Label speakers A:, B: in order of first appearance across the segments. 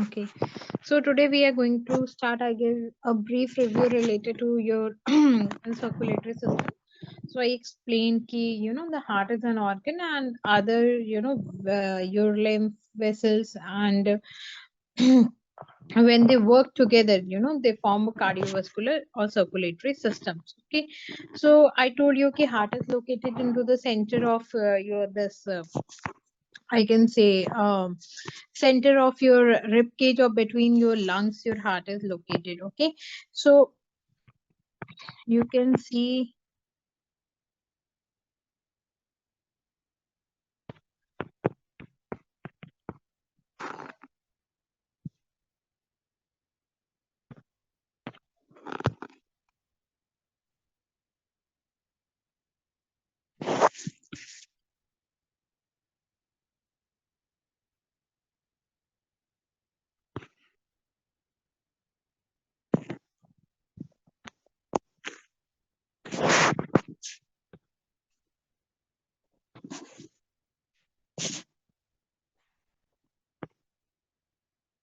A: Okay, so today we are going to start, I guess, a brief review related to your circulatory system. So I explained ki, the heart is an organ and other, your lymph vessels and when they work together, they form a cardiovascular or circulatory systems. Okay, so I told you ki heart is located into the center of your this. I can say center of your rib cage or between your lungs, your heart is located. Okay, so you can see.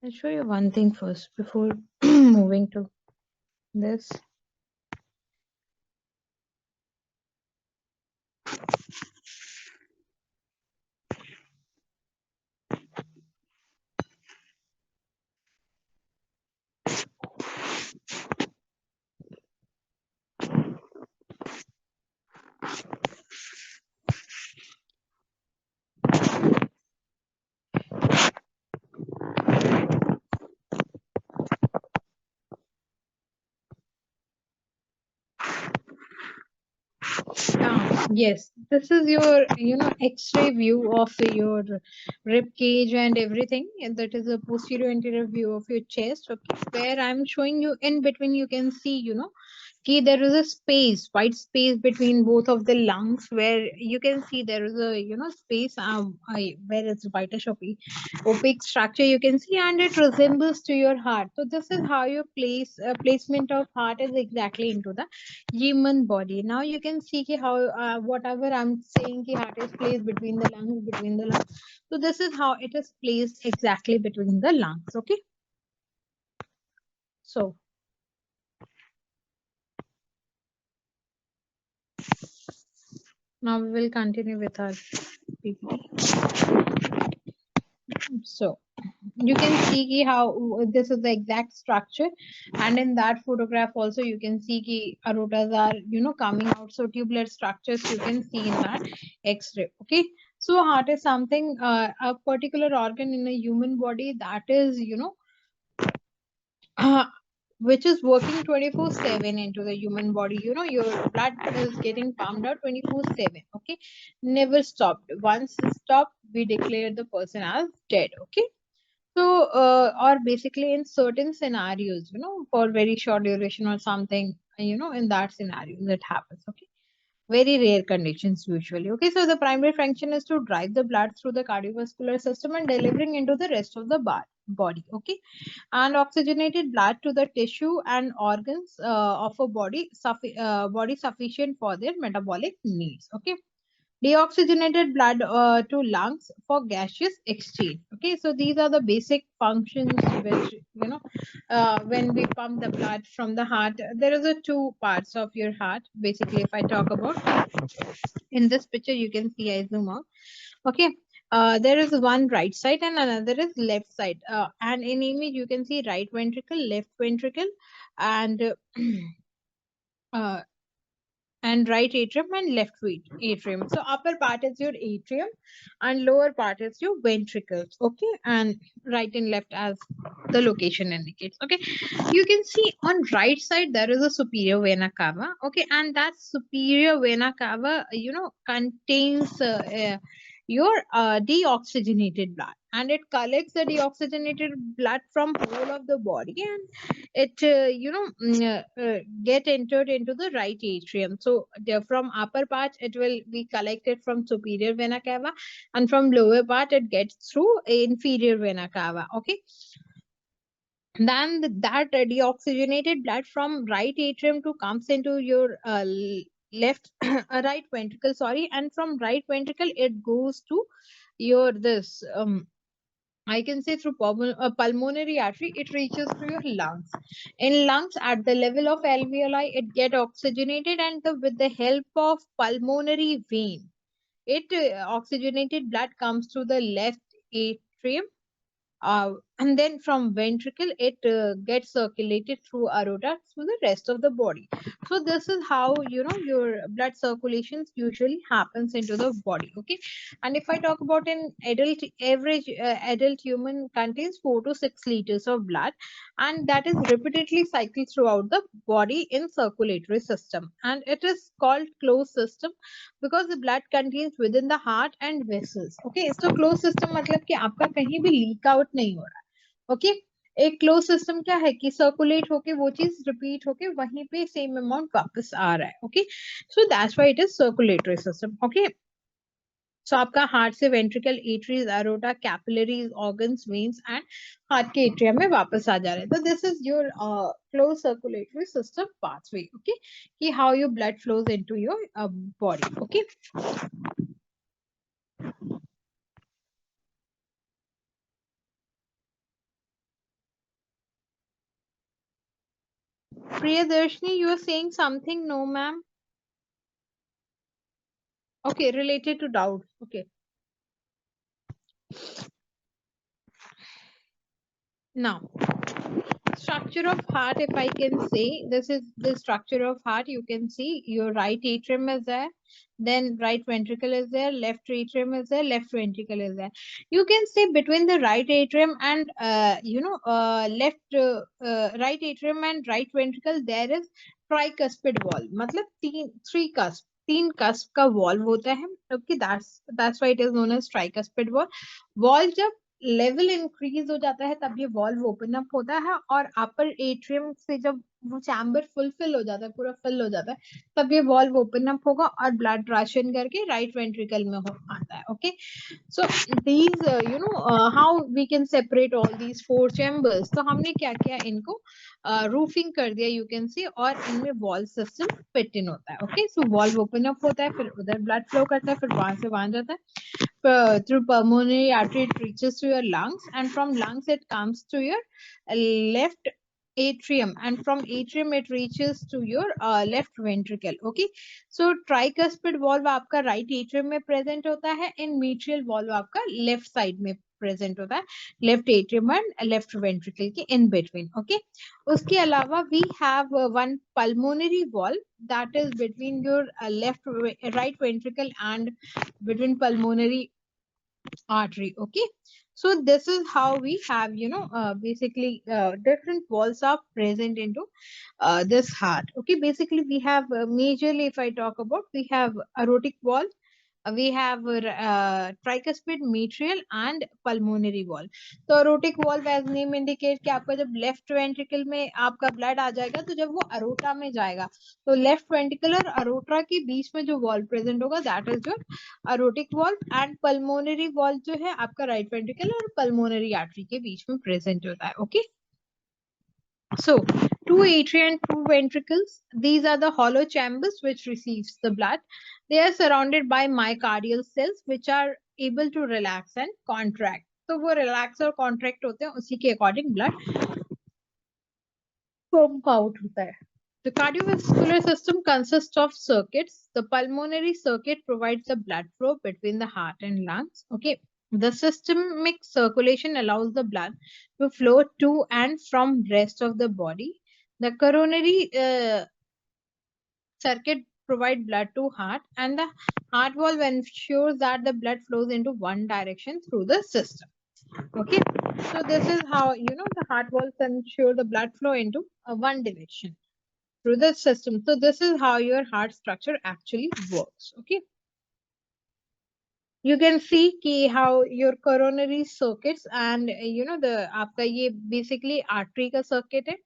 A: I'll show you one thing first before moving to this. Yes, this is your, X-ray view of your rib cage and everything. And that is a posterior anterior view of your chest. Okay, where I'm showing you in between, you can see, कि there is a space, white space between both of the lungs, where you can see there is a space where it's whitish opaque structure you can see, and it resembles to your heart. So this is how your placement of heart is exactly into the human body. Now you can see कि how whatever I'm saying कि heart is placed between the lungs. So this is how it is placed exactly between the lungs. Okay, so now we will continue with our PPT. So you can see ki how this is the exact structure, and in that photograph also you can see ki aortas are coming out, so tubular structures you can see in that X-ray. Okay, so heart is something a particular organ in a human body that is which is working 24/7 into the human body. Your blood is getting pumped out 24/7. Okay, never stopped. Once it stopped, we declare the person as dead. Okay, so or basically in certain scenarios, for very short duration or something, in that scenario that happens. Okay, very rare conditions usually. Okay, so the primary function is to drive the blood through the cardiovascular system and delivering into the rest of the body. Okay, and oxygenated blood to the tissue and organs of a body sufficient for their metabolic needs. Okay, deoxygenated blood to lungs for gaseous exchange. Okay, so these are the basic functions which when we pump the blood from the heart. There is a two parts of your heart basically. If I talk about in this picture, you can see I zoom out. Okay, there is one right side and another is left side, and in image you can see right ventricle, left ventricle, and uh, and right atrium and left atrium. So upper part is your atrium and lower part is your ventricles. Okay, and right and left as the location indicates. Okay, you can see on right side there is a superior vena cava. Okay, and that superior vena cava contains your deoxygenated blood, and it collects the deoxygenated blood from whole of the body, and it get entered into the right atrium. So from upper part it will be collected from superior vena cava, and from lower part it gets through inferior vena cava. Okay, then that deoxygenated blood from right atrium to comes into your left right ventricle, sorry, and from right ventricle it goes to your this I can say through pulmonary artery, it reaches to your lungs. In lungs, at the level of alveoli, it get oxygenated, and with the help of pulmonary vein, it oxygenated blood comes to the left atrium, and then from ventricle it gets circulated through aorta through the rest of the body. So this is how your blood circulations usually happens into the body. Okay, and if I talk about an adult, average adult human contains 4 to 6 liters of blood, and that is repeatedly cycled throughout the body in circulatory system, and it is called closed system because the blood contains within the heart and vessels. Okay, so closed system मतलब कि आपका कहीं भी leak out नहीं हो रहा है. Okay, एक क्लोज सिस्टम क्या है कि सर्कुलेट होके वो चीज रिपीट होके वहीं पे सेम अमाउंट वापस आ रहा है. Okay, so that's why it is circulatory system. Okay, so आपका हार्ट से ventricle, arteries, aorta, capillaries, organs, veins and heart के एट्रियम में वापस आ जा रहे हैं. तो this is your close circulatory system pathway. Okay, कि how your blood flows into your body. Okay, Priyadarshini, you are saying something? No, ma'am. Okay, related to doubt. Okay. Now, structure of heart, if I can say, this is the structure of heart. You can see your right atrium is there, then right ventricle is there, left atrium is there, left ventricle is there. You can say between the right atrium and right atrium and right ventricle there is tricuspid wall. मतलब three cusp, तीन cusp का wall होता है. Okay, that's why it is known as tricuspid wall. Wall जब level increase हो जाता है तब ये वॉल्व ओपन अप होता है, और अपर एट्रियम से जब वो चैम्बर फुलफिल हो जाता है, पूरा फिल हो जाता है, तब ये वॉल्व ओपन अप होगा और ब्लड राशन करके राइट वेंट्रिकल में आता है. Okay, so these how we can separate all these 4 chambers. तो हमने क्या किया, इनको रूफिंग कर दिया यू कैन सी, और इनमें वॉल्व सिस्टम फिट इन होता है. ओके, सो वॉल्व ओपन अप होता है, फिर उधर ब्लड फ्लो करता है, फिर वहां से वहां जाता है. Through pulmonary artery it reaches to your lungs, and from lungs it comes to your left atrium, and from atrium it reaches to your left ventricle. Okay, so tricuspid valve आपका right atrium में present होता है, and mitral valve आपका left side में present होता है, left atrium and left ventricle के in between. Okay, उसके अलावा we have one pulmonary valve that is between your right ventricle and between pulmonary artery. Okay, so this is how we have basically different walls are present into this heart. Okay, basically we have majorly, if I talk about, we have aortic wall, we have tricuspid, mitral and pulmonary wall. तो aortic valve as name indicate कि आपका जब left ventricle में आपका blood आ जाएगा, तो जब वो अरोटा में जाएगा तो लेफ्ट वेंट्रिकल और अरोटा के बीच में जो वॉल्व प्रेजेंट होगा that is your aortic valve, and pulmonary valve जो है आपका राइट वेंट्रिकल और pulmonary artery के बीच में प्रेजेंट होता है. Okay, so 2 atria and 2 ventricles, these are the hollow chambers which receives the blood. They are surrounded by myocardial cells which are able to relax and contract. तो वो relax और contract होते हैं, उसी के according blood pump out होता है. The cardiovascular system consists of circuits. The pulmonary circuit provides the blood flow between the heart and lungs. Okay, the systemic circulation allows the blood to flow to and from rest of the body. The coronary circuit provide blood to heart, and the heart valve ensures that the blood flows into one direction through the system. Okay, so this is how the heart valves ensure the blood flow into one direction through the system. So this is how your heart structure actually works. Okay, you can see ki how your coronary circuits and the आपका ये basically artery का circuit है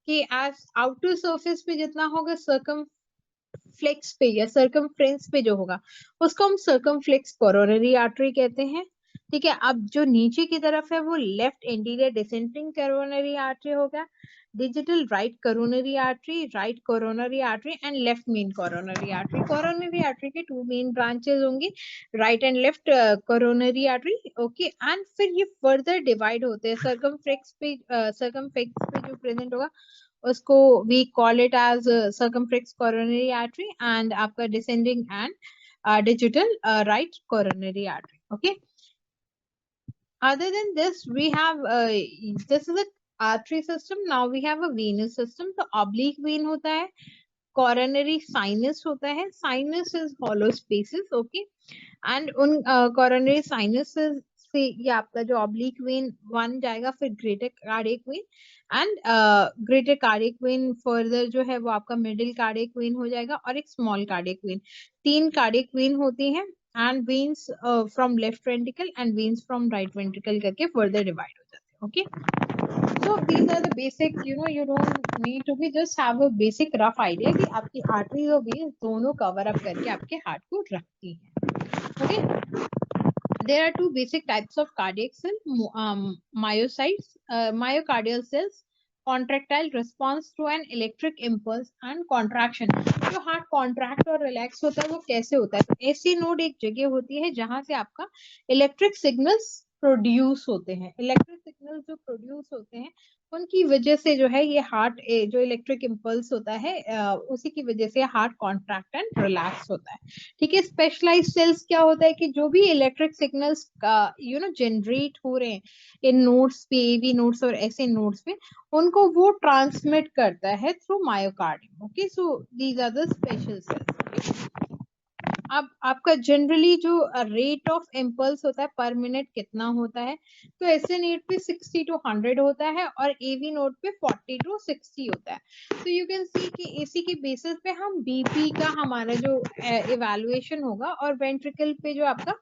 A: कि as outer surface पे जितना होगा circumflex पे या circumference पे जो होगा उसको हम circumflex coronary artery कहते हैं. ठीक है, अब जो नीचे की तरफ है वो left anterior descending coronary artery हो गया, digital right coronary artery and left main coronary artery. Coronary artery के two main branches होंगे, right and left coronary artery. Okay, and फिर ये further divide होते हैं circumflex पे जो present होगा उसको we call it as circumflex coronary artery and आपका descending and digital right coronary artery. Okay, other than this we have this is a artery system. Now we have a venous system. तो oblique vein होता है, coronary sinus होता है, sinus is hollow spaces. Okay, and उन coronary sinuses से ये आपका जो oblique vein one जाएगा, फिर greater cardiac vein and greater cardiac vein further जो है वो आपका middle cardiac vein हो जाएगा और एक small cardiac vein. 3 cardiac vein होती हैं and veins from left ventricle and veins from right ventricle करके further divide हो जाते हैं. Okay, so these are the basic, you don't need to be just have a basic rough idea कि आपकी arteries और veins दोनों cover up करके आपके heart को रखती हैं. Okay, there are two basic types of cardiac cells, myocytes, myocardial cells, contractile response to an electric impulse and contraction. जो हार्ट कॉन्ट्रैक्ट और रिलैक्स होता है वो कैसे होता है? तो ऐसी नोड एक जगह होती है जहां से आपका इलेक्ट्रिक सिग्नल्स प्रोड्यूस होते हैं. इलेक्ट्रिक सिग्नल्स जो प्रोड्यूस होते हैं उनकी वजह से जो है ये हार्ट जो इलेक्ट्रिक इम्पल्स होता है उसी की वजह से हार्ट कॉन्ट्रैक्ट एंड रिलैक्स होता है. ठीक है, स्पेशलाइज सेल्स क्या होता है कि जो भी इलेक्ट्रिक सिग्नल्स जनरेट हो रहे हैं इन नोड्स पे, एवी नोड्स और ऐसे नोड्स पे, उनको वो ट्रांसमिट करता है through myocardium. Okay, so these are the special cells. अब आपका जनरली जो रेट ऑफ इम्पल्स होता है पर मिनट कितना होता है? तो ऐसे नोड पे 60 to 100 होता है और एवी नोड पे 40 to 60 होता है. तो यू कैन सी कि इसी के बेसिस पे हम बीपी का हमारा जो इवैल्यूएशन होगा और वेंट्रिकल पे जो आपका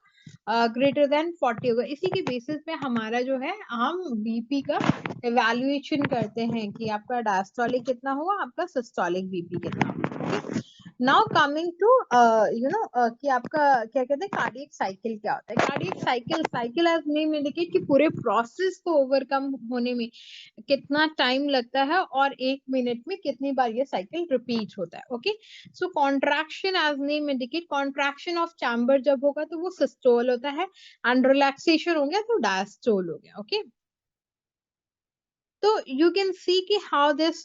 A: ग्रेटर देन 40 होगा, इसी के बेसिस पे हमारा जो है हम बीपी का इवैल्यूएशन करते हैं कि आपका डायस्टोलिक कितना हुआ, आपका सिस्टोलिक बीपी कितना हुआ. नाउ कमिंग टू कि आपका क्या कहते हैं कार्डियक साइकिल क्या होता है? Cardiac cycle as name indicate कि पूरे प्रोसेस को ओवरकम होने में कितना टाइम लगता है और 1 मिनट में कितनी बार ये साइकिल रिपीट होता है. Okay, so contraction as name indicate, contraction of chamber जब होगा तो वो सिस्टोल होता है एंड रिलैक्सेशन हो गया तो डायस्टोल हो गया. ओके, तो you can see कि how this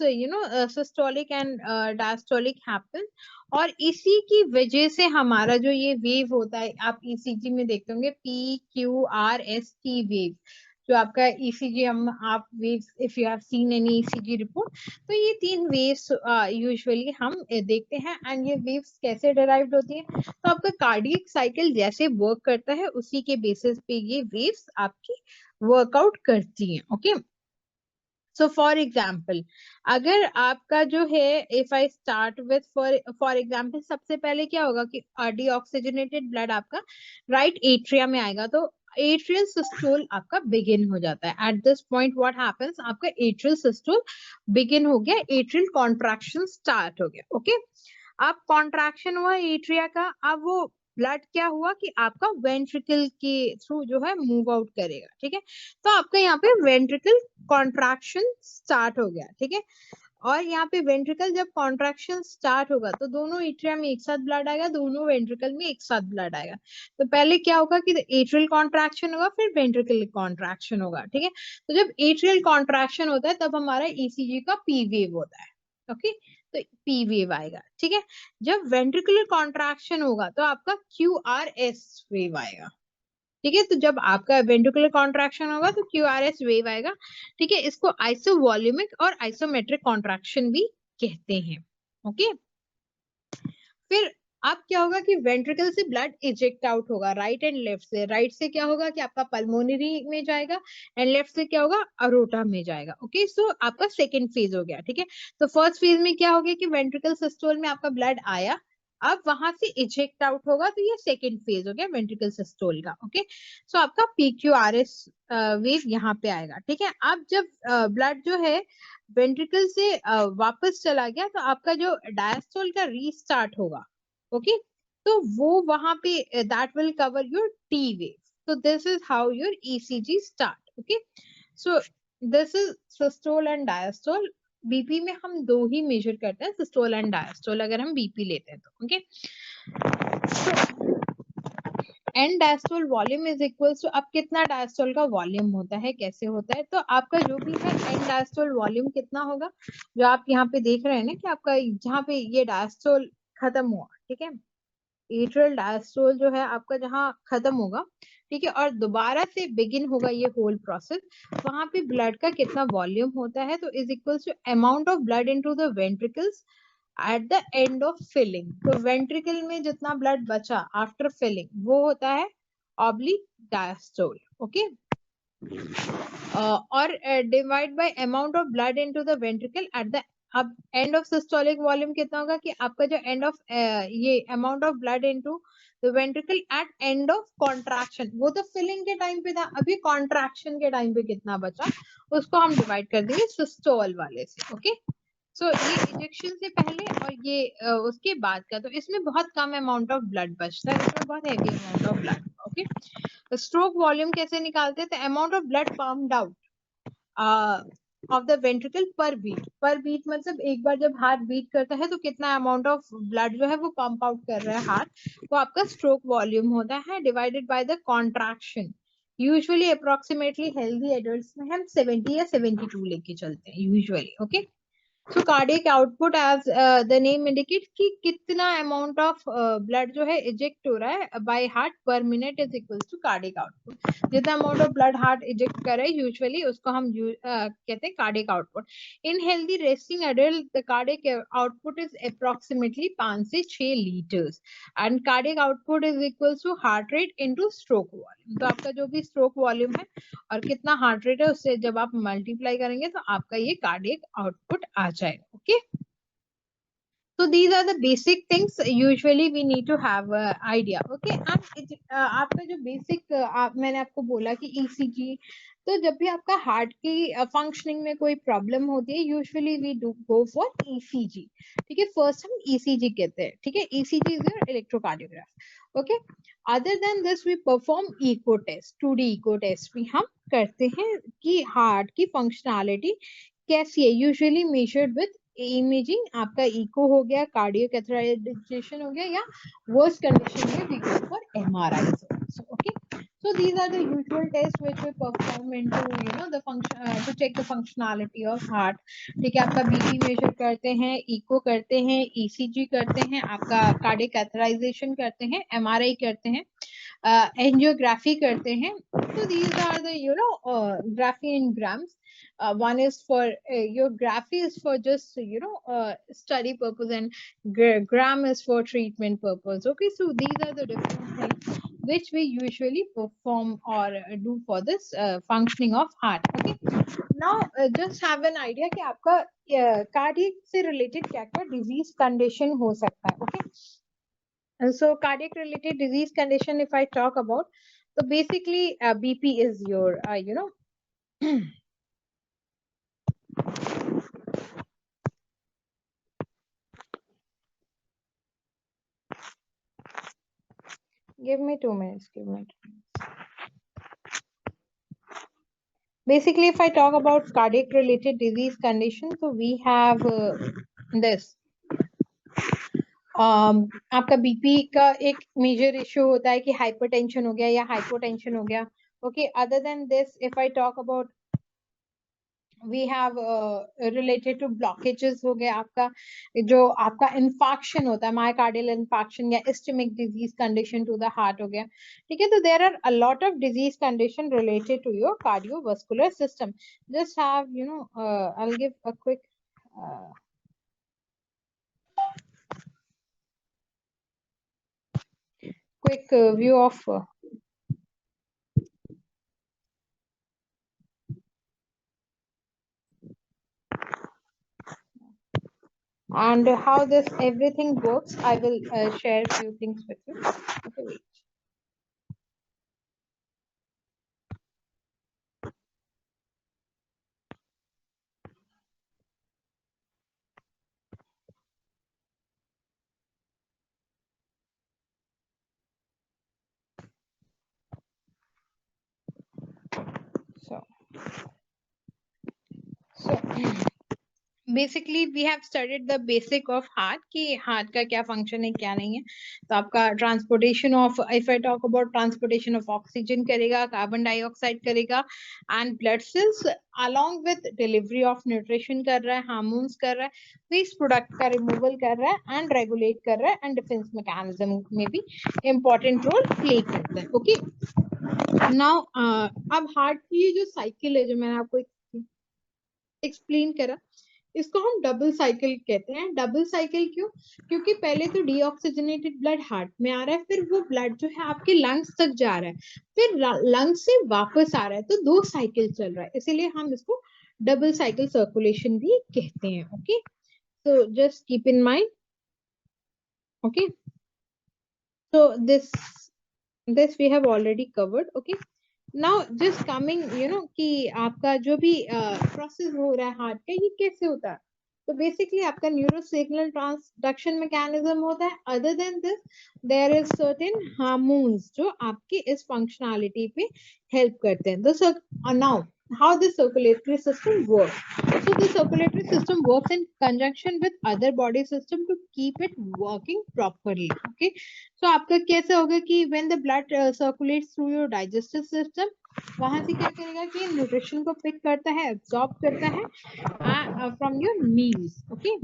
A: systolic and diastolic happen और इसी की वजह से हमारा जो ये वेव होता है आप ईसीजी में देखते होंगे PQRST वेव, जो आपका ईसीजी हम आप waves if you have seen any ECG report, तो ये 3 वेव्स यूजुअली हम देखते हैं. एंड ये वेव्स कैसे डिराइव्ड होती है? तो आपका कार्डियक साइकिल जैसे वर्क करता है उसी के बेसिस पे ये वेव्स आपकी वर्कआउट करती हैं. ओके, सो फॉर एग्जाम्पल अगर आपका जो है if I start with for example सबसे पहले क्या होगा कि डीऑक्सीजनेटेड ब्लड आपका राइट एट्रिया में आएगा तो एट्रियल सिस्टोल आपका बिगिन हो जाता है. At this point what happens, आपका एट्रियल सिस्टोल बिगिन हो गया, एट्रियल कॉन्ट्रैक्शन स्टार्ट हो गया. ओके, अब कॉन्ट्रैक्शन हुआ एट्रिया का, अब वो ब्लड क्या हुआ कि आपका वेंट्रिकल के थ्रू जो है मूव आउट करेगा. ठीक है, तो आपका यहाँ पे वेंट्रिकल कॉन्ट्रैक्शन स्टार्ट हो गया. ठीक है, और यहाँ पे वेंट्रिकल जब कॉन्ट्रैक्शन स्टार्ट होगा तो दोनों एट्रिया में एक साथ ब्लड आएगा, दोनों वेंट्रिकल में एक साथ ब्लड आएगा. तो पहले क्या होगा कि एट्रियल कॉन्ट्रैक्शन होगा फिर वेंट्रिकल कॉन्ट्रैक्शन होगा. ठीक है, तो जब एट्रियल कॉन्ट्रैक्शन होता है तब हमारा ईसीजी का पी वेव होता है. ओके, तो पी वेव आएगा. ठीक है, जब वेंट्रिकुलर कॉन्ट्रैक्शन होगा तो आपका क्यूआरएस वेव आएगा. ठीक है, तो जब आपका वेंट्रिकुलर कॉन्ट्रैक्शन होगा तो क्यूआरएस वेव आएगा. ठीक है, इसको आइसोवॉल्यूमिक और आइसोमेट्रिक कॉन्ट्रैक्शन भी कहते हैं. ओके, फिर अब क्या होगा कि वेंट्रिकल से ब्लड इजेक्ट आउट होगा राइट एंड लेफ्ट से. राइट से क्या होगा कि आपका पल्मोनरी में जाएगा एंड लेफ्ट से क्या होगा अरोटा में जाएगा. ओके, सो आपका सेकेंड फेज हो गया. ठीक है, तो फर्स्ट फेज में क्या हो गया कि वेंट्रिकल सिस्टोल में आपका ब्लड आया, अब वहां से इजेक्ट आउट होगा तो ये सेकेंड फेज हो गया वेंट्रिकल सिस्टोल का. ओके, सो आपका PQRS वेव यहाँ पे आएगा. ठीक है, अब जब ब्लड जो है वेंट्रिकल से वापस चला गया तो आपका जो डायस्टोल का रीस्टार्ट होगा. ओके, तो वो वहां पे that will cover your T wave. so this is how your ECG start. Okay, so this is systole and diastole. BP में हम दो ही मेजर करते हैं, सिस्टोल एंड डायस्टोल, अगर हम बीपी लेते हैं तो। Okay, and diastole volume is equals to, अब कितना डायस्टोल का वॉल्यूम होता है, कैसे होता है, तो आपका जो भी है एंड डायस्टोल वॉल्यूम कितना होगा, जो आप यहाँ पे देख रहे हैं ना कि आपका जहाँ पे ये डायस्टोल खत्म हुआ, ठीक है, एट्रियल डायस्टोल जो है आपका जहाँ खत्म होगा, ठीक है, और दोबारा से बिगिन होगा ये होल प्रोसेस, वहां पे ब्लड का कितना वॉल्यूम होता है, तो is equals to amount of blood into the ventricles at the end of filling. तो वेंट्रिकल में जितना ब्लड बचा आफ्टर फिलिंग वो होता है ऑब्लिक डायस्टोल। ओके, और divide by amount of blood into the ventricle at the, अब एंड ऑफ सिस्टोलिक वॉल्यूम कितना होगा कि आपका जो एंड ऑफ ये amount of blood into the ventricle at end of contraction, वो तो फिलिंग के टाइम पे था, अभी कॉन्ट्रैक्शन के टाइम पे कितना बचा उसको हम डिवाइड कर देंगे सिस्टोल वाले से। ओके, सो ये इंजेक्शन से पहले और ये उसके बाद का, तो इसमें बहुत कम अमाउंट ऑफ ब्लड बचता है, इसमें बहुत heavy amount of blood. Okay, stroke volume कैसे निकालते हैं, तो amount of blood pumped out of the ventricle पर बीट, पर बीट मतलब एक बार जब हार्ट बीट करता है तो कितना अमाउंट ऑफ ब्लड जो है वो पंप आउट कर रहा है हार्ट, वो आपका स्ट्रोक वॉल्यूम होता है, divided by the contraction. Usually approximately healthy adults में हम 70 या 72 लेके चलते हैं usually. Okay, so cardiac output as the name indicate कि कितना अमाउंट ऑफ ब्लड जो है इजेक्ट हो रहा है by heart per minute is equals to cardiac output. जितना amount of blood heart eject कर रहा है यूजुअली उसको हम कहते हैं cardiac output. In healthy resting adult the cardiac output is approximately 5 से 6 litres and cardiac output is equals to heart rate into stroke volume. तो आपका जो भी स्ट्रोक वॉल्यूम है और कितना हार्ट रेट है उससे जब आप मल्टीप्लाई करेंगे तो आपका ये कार्डियक आउटपुट आ जाएगा। Okay, so these are the basic things usually we need to have a idea. Okay, and आपका जो basic मैंने आपको बोला कि ECG, तो जब भी आपका हार्ट की फंक्शनिंग में कोई प्रॉब्लम होती है usually we do go for ECG। ठीक है, फर्स्ट हम ECG कहते हैं, ठीक है, ECG is your electrocardiograph. Okay, other than this we perform echo test, 2D echo test भी हम करते हैं कि हार्ट की फंक्शनैलिटी कैसी है, यूजुअली मेजर्ड विद इमेजिंग, आपका इको हो गया, कार्डियो कैथेटराइजेशन हो गया, या वर्स्ट कंडीशन में we go for MRI। Okay, so these are the usual tests which we perform into the function to check the functionality of heart। ठीक है, आपका बीपी मेजर करते हैं, इको करते हैं, ECG करते हैं, आपका कार्डियक कैथेटराइजेशन करते हैं, MRI करते हैं, एंजियोग्राफी करते हैं। So these are the graphy in grams। One is for your graphy is for just study purpose, and gram is for treatment purpose. Okay, so these are the different things which we usually perform or do for this functioning of heart। Okay, now just have an idea कि आपका cardiac से related क्या क्या disease condition हो सकता है। Okay, and so cardiac related disease condition if I talk about, so basically BP is your give me 2 minutes, give me 2 minutes. Basically if I talk about cardiac related disease condition, so we have this आपका BP का एक major issue होता है कि hypertension हो गया या hypotension हो गया। Okay, other than this if I talk about we have related to blockages हो गया, आपका जो आपका इंफाक्शन होता है, मायोकार्डियल इंफाक्शन या ischemic disease condition to the heart हो गया। ठीक है, तो there are a lot of disease condition related to your cardiovascular system. Just have I will give a quick view of and how this everything works. I will share a few things with you. Okay, wait. So basically we have studied the basic of heart कि heart का क्या function है क्या नहीं है. तो आपका transportation of, if I talk about transportation of oxygen करेगा, कार्बन डाइऑक्साइड करेगा and blood cells along with delivery of nutrition कर रहा है, हार्मोन्स कर रहा है, वेस्ट प्रोडक्ट का रिमूवल कर रहा है एंड रेगुलेट कर रहा है एंड डिफेंस मैकेनिज्म में भी इंपॉर्टेंट रोल प्ले करता है. ओके, नाउ अब हार्ट की ये जो साइकिल है जो मैंने आपको एक्सप्लेन करा, इसको हम डबल साइकिल कहते हैं. डबल साइकिल क्यों? क्योंकि पहले तो डीऑक्सीजनेटेड ब्लड हार्ट में आ रहा है, फिर वो ब्लड जो है आपके लंग्स तक जा रहा है, फिर लंग्स से वापस आ रहा है, तो दो साइकिल चल रहा है, इसीलिए हम इसको डबल साइकिल सर्कुलेशन भी कहते हैं. Okay, so just keep in mind. Okay, so this we have already covered. Okay, now just coming कि आपका जो भी प्रोसेस हो रहा है हार्ट का, ये कैसे होता है. तो बेसिकली आपका न्यूरो सिग्नल ट्रांसडक्शन मैकेनिज्म होता है. Other than this there is certain hormones जो आपके इस फंक्शनैलिटी पे हेल्प करते हैं. Now how the circulatory system works. So the circulatory system works in conjunction with other body system to keep it working properly. Okay, so आपका कैसे होगा कि when the blood circulates through your digestive system, वहां से क्या करेगा कि nutrition को पिक करता है, एब्जॉर्ब करता है from your meals. Okay,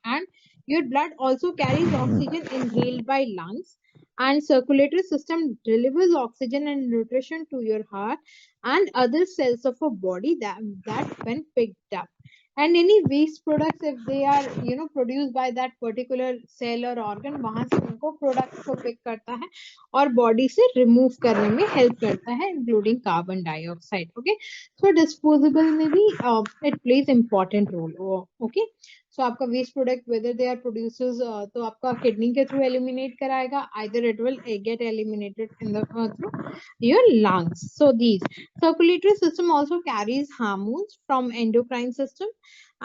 A: and your blood also carries oxygen inhaled by lungs, and circulatory system delivers oxygen and nutrition to your heart and other cells of a body that when picked up, and any waste products if they are produced by that particular cell or organ, वहां से उनको product को pick करता है और body से remove करने में हेल्प करता है, including carbon dioxide. Okay, so disposable में भी it plays important role. Okay, so आपका waste product whether they are producers, तो आपका किडनी के थ्रू एलिमिनेट कराएगा, either it will get eliminated in the through your lungs. So these circulatory system also carries hormones from endocrine system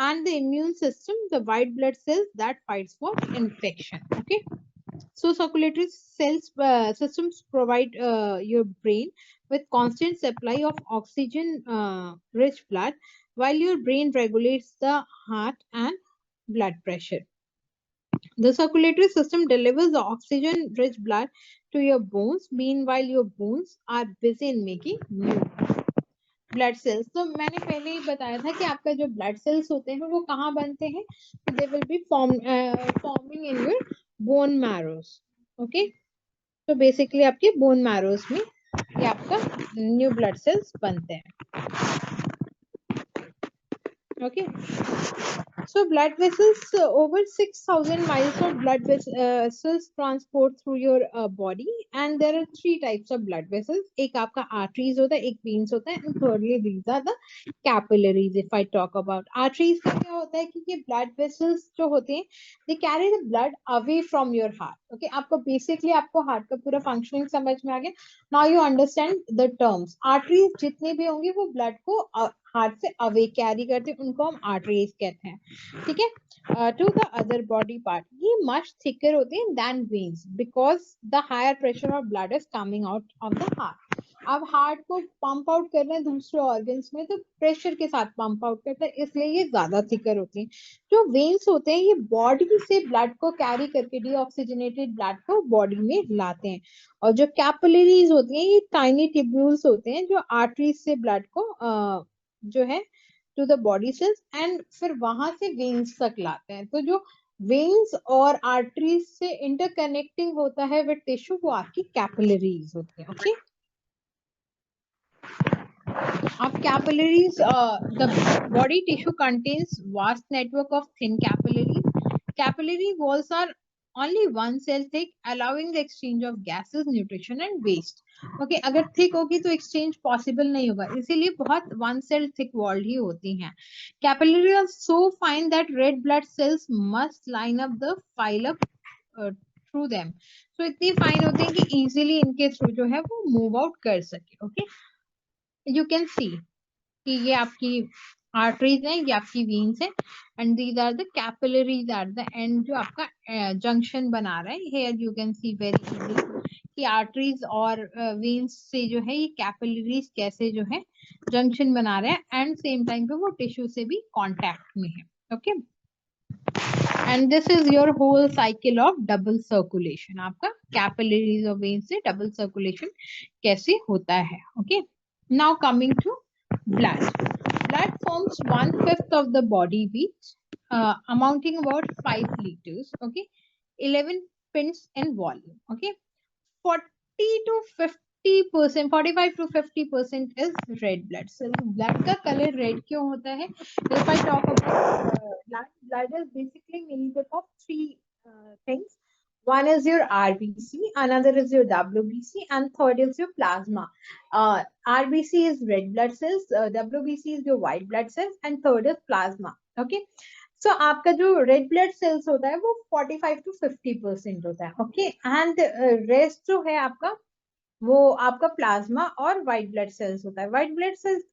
A: and the immune system, the white blood cells that fights for infection. Okay, so circulatory cells systems provide your brain with constant supply of oxygen rich blood, while your brain regulates the heart and blood pressure. The circulatory system delivers the oxygen rich blood to your bones. Meanwhile, your bones are busy in making new blood cells. तो मैंने पहले ही बताया था कि आपका जो blood cells होते हैं वो कहाँ बनते हैं, they will be forming in your bone marrows. Okay, तो बेसिकली आपके बोन मैरोस में ये आपका न्यू ब्लड सेल्स बनते हैं. Okay, so blood vessels, over 6,000 miles of blood vessels transport through your body, and there are three types of blood vessels. एक आपका arteries होता है, एक veins होता है, and thirdly these are the capillaries. If I talk about arteries का क्या होता है कि ये blood vessels जो होते हैं, they carry the blood away from your heart. Okay, आपको basically आपको heart का पूरा functioning समझ में आ गया. Now you understand the terms. Arteries जितने भी होंगे वो blood को हार्ट से अवे कैरी करते हैं, उनको हम आर्टरीज कहते हैं. ठीक है, to the other body part, ये मच थिकर होते हैं then veins because the higher pressure of blood is coming out of the heart. अब हार्ट को पंप आउट करना है दूसरे ऑर्गन्स में, तो प्रेशर के साथ पंप आउट करता है, इसलिए ये ज्यादा थिकर होते हैं. जो वेन्स होते हैं ये बॉडी से ब्लड को कैरी करके डीऑक्सीजनेटेड ब्लड को बॉडी में लाते हैं, और जो कैपिलरीज होती हैं ये टाइनी ट्यूब्यूल्स होते हैं जो आर्टरीज से ब्लड को जो है to the body cells and फिर वहां से वेन्स तक लाते हैं. तो जो वेन्स और आर्टरीज से इंटरकनेक्टिंग होता है विद टिश्यू वो आपकी कैपिलरीज होती है. ओके, अब capillaries, the body tissue contains vast network of thin capillaries. Capillary walls are only one cell thick, allowing the exchange of gases, nutrition and waste. Okay, अगर thick होगी तो exchange possible नहीं होगा, इसीलिए बहुत one cell thick walled ही होती हैं. Capillary are so fine that red blood cells must line up the file up through them. So इतनी fine होते हैं कि easily इनके through जो है वो move out कर सके. Okay, you can see कि ये आपकी आर्टरीज है, ये आपकी वेन्स है, and these are the capillaries at the end जो आपका जंक्शन बना रहा है. Here you can see very easily कि आर्टरीज और वेन्स से जो है ये कैपिलरीज कैसे जो है जंक्शन बना रहे हैं एंड सेम टाइम पे वो टिश्यू से भी कांटेक्ट में है. Okay, and this is your whole cycle of double circulation. आपका कैपिलरीज और वेन से डबल सर्कुलेशन कैसे होता है. Okay, now coming to blood. Blood forms 1/5 of the body weight, amounting about 5 liters. Okay, 11 pints in volume. Okay, 40 to 50%, 45 to 50% is red blood cells. Blood का color red क्यों होता है? If I talk about blood is basically made up of three things. One is your RBC, another is your WBC, and third is your plasma. RBC is red blood cells, WBC is your white blood cells, and third is plasma. Okay. सो आपका जो red blood sales होता है वो 45 to 50% होता है. Okay, and rest जो है आपका वो आपका प्लाज्मा और व्हाइट ब्लड सेल्स होता है. व्हाइट ब्लड सेल्स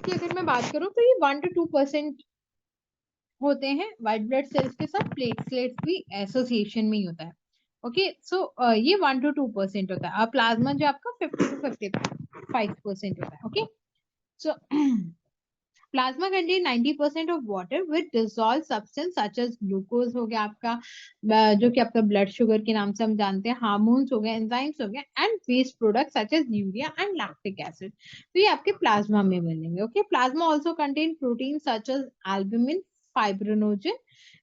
A: की अगर मैं बात करूं तो ये 1 to 2% होते हैं. व्हाइट ब्लड सेल्स के साथ प्लेटलेट्स भी एसोसिएशन में ही होता है. ओके, सो ये 1 to 2% होता है. और प्लाज्मा जो आपका 50 to 55% होता है. Okay, so plasma contain 90% of water with dissolve substance such as glucose हो गया आपका, जो कि आपका ब्लड शुगर के नाम से हम जानते हैं, हार्मोन्स हो गए, एंजाइम्स हो गए, and waste product such as urea and lactic acid. तो ये आपके प्लाज्मा में मिलेंगे. Okay, plasma also contain protein such as albumin, fibrinogen,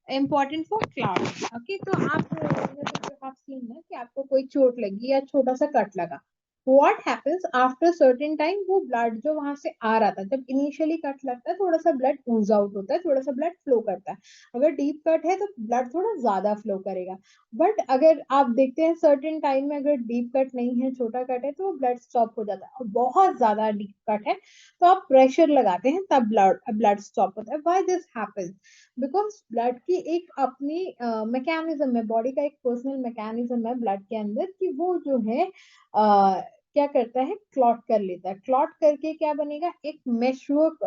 A: important for clot. Okay, तो आप सीन है कि आपको कोई चोट लगी या छोटा सा कट लगा, what happens after certain time, वो ब्लड जो वहां से आ रहा था, जब इनिशियली कट लगता है थोड़ा सा ब्लड ooze आउट होता है, थोड़ा सा ब्लड फ्लो करता है. अगर डीप कट है तो ब्लड थोड़ा ज्यादा फ्लो करेगा. बट अगर आप देखते हैं सर्टेन टाइम में अगर डीप कट नहीं है, छोटा कट है, तो ब्लड स्टॉप हो जाता है. और बहुत ज्यादा डीप कट है तो आप प्रेशर लगाते हैं तब ब्लड स्टॉप होता है. Why this happens? Because blood की एक अपनी मैकेनिज्म है, बॉडी का एक पर्सनल मैकेनिज्म है ब्लड के अंदर, कि वो जो है क्या करता है, क्लॉट कर लेता है. क्लॉट करके क्या बनेगा, एक मेशवर्क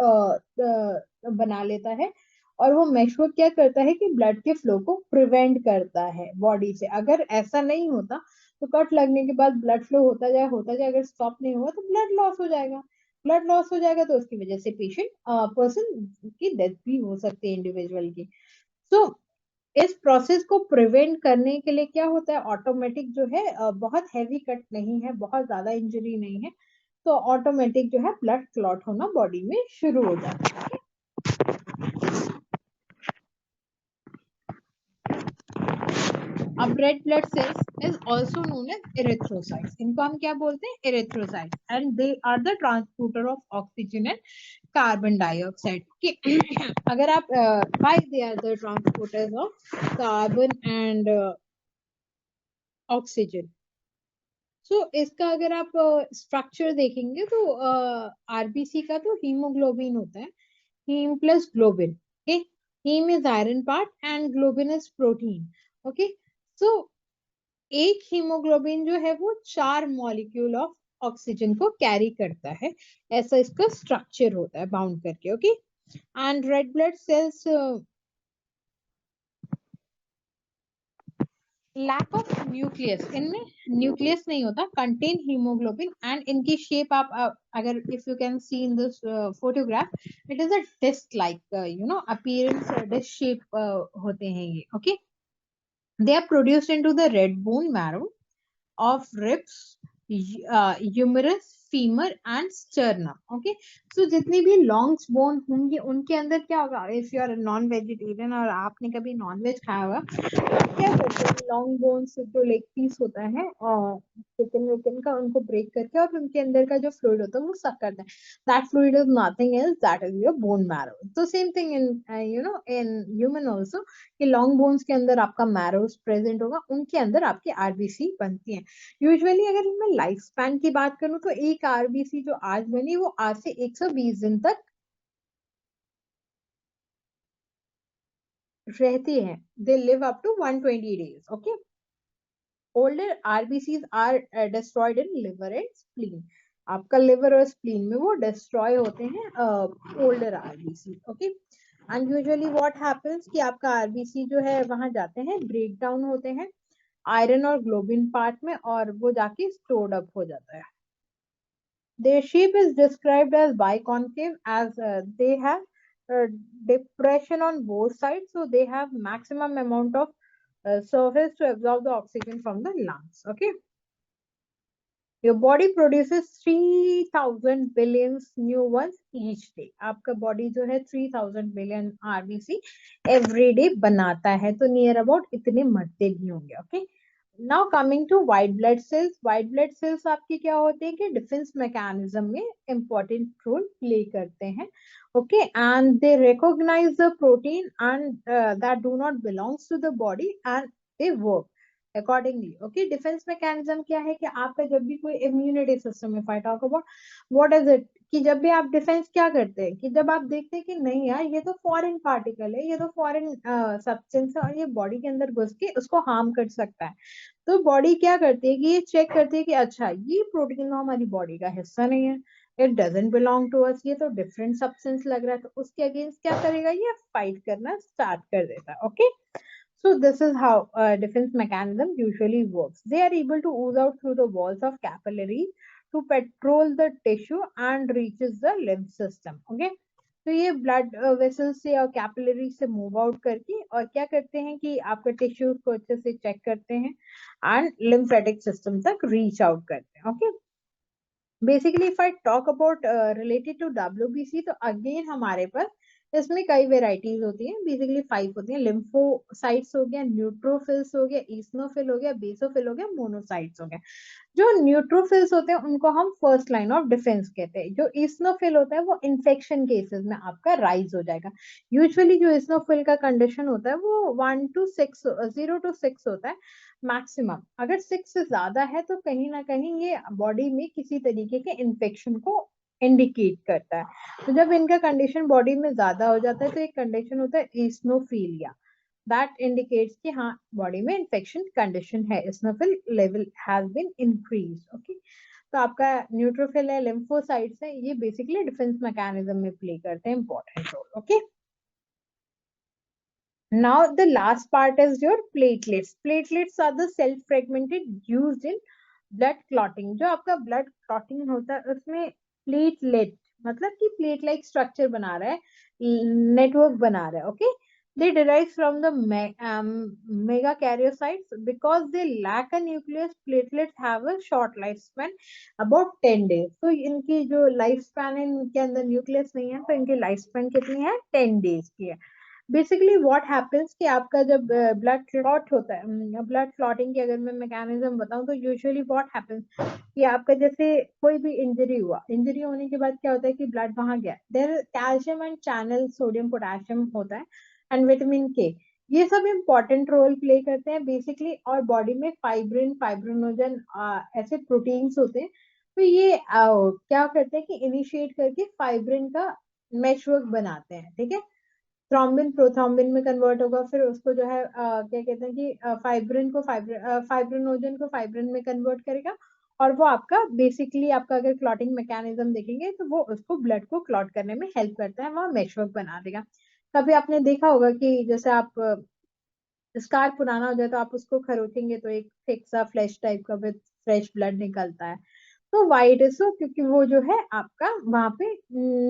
A: बना लेता है. और वो मेशवर्क क्या करता है कि ब्लड के फ्लो को प्रिवेंट करता है बॉडी से. अगर ऐसा नहीं होता तो कट लगने के बाद ब्लड फ्लो होता जाए, अगर स्टॉप नहीं हुआ तो ब्लड लॉस हो जाएगा. ब्लड लॉस हो जाएगा तो उसकी वजह से पेशेंट पर्सन की डेथ भी हो सकती है, इंडिविजुअल की. सो इस प्रोसेस को प्रिवेंट करने के लिए क्या होता है, ऑटोमेटिक जो है, बहुत हैवी कट नहीं है, बहुत ज्यादा इंजरी नहीं है, तो ऑटोमेटिक जो है ब्लड क्लॉट होना बॉडी में शुरू हो जाता है. अब red blood cells is also known as erythrocytes. इनको हम क्या बोलते हैं, erythrocytes, and they are the transporter of oxygen and carbon dioxide. अगर आप why they are the transporters of carbon and oxygen. So इसका अगर आप स्ट्रक्चर देखेंगे तो आरबीसी का तो हीमोग्लोबिन होता है, haem plus globin. Okay, haem is iron part and globin is protein. Okay, so एक हीमोग्लोबिन जो है वो 4 मॉलिक्यूल ऑफ ऑक्सीजन को कैरी करता है. ऐसा इसका स्ट्रक्चर होता है बाउंड करके. Okay, and red blood cells lack of nucleus, इनमें न्यूक्लियस नहीं होता, कंटेन हीमोग्लोबिन, एंड इनकी शेप आप अगर if you can see in this photograph, it is a disc like appearance, disc shape होते हैं ये. Okay, they are produced into the red bone marrow of ribs, humerus, femur and sternum. Okay, so जितनी भी longs bone होंगी उनके अंदर क्या होगा, if you are non vegetarian और आपने कभी नॉन वेज खाया होगा, तो आप क्या करते हैं, लॉन्ग बोन्स जो लेग पीस होता है और चिकन विकन का, उनको ब्रेक करके और उनके अंदर का जो फ्लूइड होता है वो सक करता है. That fluid is nothing else, that is your bone marrow. तो same thing in in human also, कि लॉन्ग बोन्स के अंदर आपका मैरोस प्रेजेंट होगा, उनके अंदर आपकी आरबीसी बनती है. यूजुअली अगर मैं लाइफ स्पैन की बात करूं तो एक आरबीसी जो आज बनी वो आज से 120 दिन तक रहती है. They live up to 120 days. Okay, older RBCs are destroyed in liver and spleen. आपका लिवर और स्प्लीन में वो डिस्ट्रॉय होते हैं older RBC. Okay, and usually what happens कि आपका आरबीसी जो है वहां जाते हैं, ब्रेक डाउन होते हैं आयरन और ग्लोबिन पार्ट में, और वो जाके स्टोर्ड अप हो जाता है. Their shape is described as biconcave, as they have uh, depression on both sides, so they have maximum amount of surface to absorb the oxygen from the lungs. Okay, your body produces 3000 billions new ones each day. आपका body जो है 3000 billion RBC every day बनाता है, तो near about इतने मरते नहीं होंगे. Okay, now coming to white blood cells. White blood cells आपके क्या होते हैं कि डिफेंस मैकेनिज्म में इंपॉर्टेंट रोल प्ले करते हैं. Okay, and they recognise the protein and that do not belongs to the body and they work accordingly. Okay, defence mechanism क्या है कि आपका जब भी कोई इम्यूनिटी सिस्टम में fight talk about what is it, कि जब भी आप डिफेंस क्या करते हैं कि जब आप देखते हैं कि नहीं यार ये तो फॉरेन पार्टिकल है, ये तो फॉरेन सब्सटेंस है और ये बॉडी के अंदर घुस के उसको हार्म कर सकता है, तो बॉडी क्या करती है कि ये चेक करती है कि अच्छा ये प्रोटीन तो हमारी बॉडी का हिस्सा नहीं है, it doesn't belong to us, ये तो डिफरेंट सब्सटेंस लग रहा है, तो उसके अगेंस्ट क्या करेगा, ये फाइट करना स्टार्ट कर देता है. Okay, so this is how defense mechanism usually works. They are able to ooze out through the walls of capillaries to patrol the tissue and reaches the lymph system. Okay, तो ये blood vessel से और capillary से move out करके और क्या करते हैं कि आपके टिश्यूज को अच्छे से चेक करते हैं एंड लिम्फेटिक सिस्टम तक रीच आउट करते हैं. Okay, basically if I talk about related to WBC, तो अगेन हमारे पास इसमें कई वेराइटीज होती हैं. बेसिकली 5 होती हैं. लिम्फोसाइट्स हो गया, न्यूट्रोफिल्स हो गया, ईस्नोफिल हो गया, बेसोफिल हो गया, मोनोसाइट्स हो गया. जो न्यूट्रोफिल्स होते हैं उनको हम फर्स्ट लाइन ऑफ डिफेंस कहते हैं. जो ईस्नोफिल होता है वो इन्फेक्शन केसेस में आपका राइज हो जाएगा. यूजुअली जो ईस्नोफिल का कंडीशन होता है वो 0 to 6 होता है मैक्सिमम. अगर 6 से ज्यादा है तो कहीं ना कहीं ये बॉडी में किसी तरीके के इन्फेक्शन को इंडिकेट करता है. तो जब इनका कंडीशन बॉडी में ज्यादा हो जाता है तो एक कंडीशन होता है ईस्नोफीलिया, दैट इंडिकेट्स कि हाँ बॉडी में इन्फेक्शन कंडीशन है, eosinophil level has been increase. Okay, तो आपका न्यूट्रोफिल है, लिम्फोसाइट्स है, ये बेसिकली डिफेंस मैकेनिज्म में प्ले करते हैं important role. Okay, now the last part is your platelets. Platelets are the self fragmented used in blood clotting. जो आपका blood clotting होता है उसमें platelet मतलब कि plate like structure बना रहा है, network बना रहा है. Okay, they derive from the megakaryocytes. Because they lack a nucleus, platelets have a short lifespan about 10 days. तो इनकी जो lifespan है, इनके अंदर nucleus नहीं है, तो इनकी lifespan कितनी है, 10 days की है. बेसिकली व्हाट हैपेंस कि आपका जब ब्लड क्लॉट होता है, ब्लड क्लॉटिंग की अगर मैं मैकेनिज्म बताऊं तो यूजुअली व्हाट हैपेंस कि आपका जैसे कोई भी इंजरी हुआ, इंजरी होने के बाद क्या होता है कि ब्लड वहां गया, there calcium and channel sodium potassium होता है एंड विटामिन के, ये सब इंपॉर्टेंट रोल प्ले करते हैं बेसिकली. और बॉडी में फाइब्रिन, फाइब्रिनोजन ऐसे प्रोटीन्स होते हैं, तो ये क्या करते हैं कि इनिशिएट करके फाइब्रिन का मेशवर्क बनाते हैं. ठीक है, थ्रोम्बिन प्रोथ्रोम्बिन में कन्वर्ट होगा, फिर उसको जो है क्या कहते हैं कि फाइब्रिन को फाइब्रिनोजन को फाइब्रिन में कन्वर्ट करेगा, और वो आपका बेसिकली आपका अगर क्लॉटिंग मैकेनिज्म देखेंगे तो वो उसको ब्लड को क्लॉट करने में हेल्प करता है, वह मेशवर्क बना देगा. कभी आपने देखा होगा कि जैसे आप स्कार पुराना हो जाए तो आप उसको खरोचेंगे तो एक थिक सा फ्लैश टाइप का विद फ्रेश ब्लड निकलता है, तो वाइट है सो क्योंकि वो जो है आपका वहां पे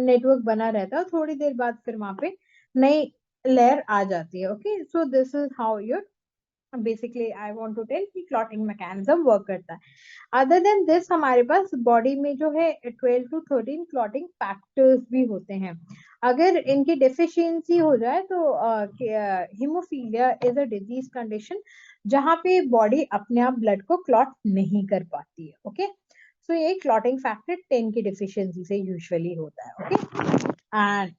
A: नेटवर्क बना रहता है, थोड़ी देर बाद फिर वहां पे नई लेयर आ जाती है. Okay, so this is how your basically I want to tell कि क्लॉटिंग मैकेनिज्म वर्क करता है. अदर देन दिस हमारे पास बॉडी में जो है 12 to 13 क्लॉटिंग फैक्टर्स भी होते हैं. अगर इनकी डेफिशिएंसी हो जाए तो haemophilia is a disease condition जहां पे बॉडी अपने आप ब्लड को क्लॉट नहीं कर पाती है. ओके, सो ये क्लॉटिंग फैक्टर 10 की डेफिशिएंसी से यूजुअली होता है. ओके, एंड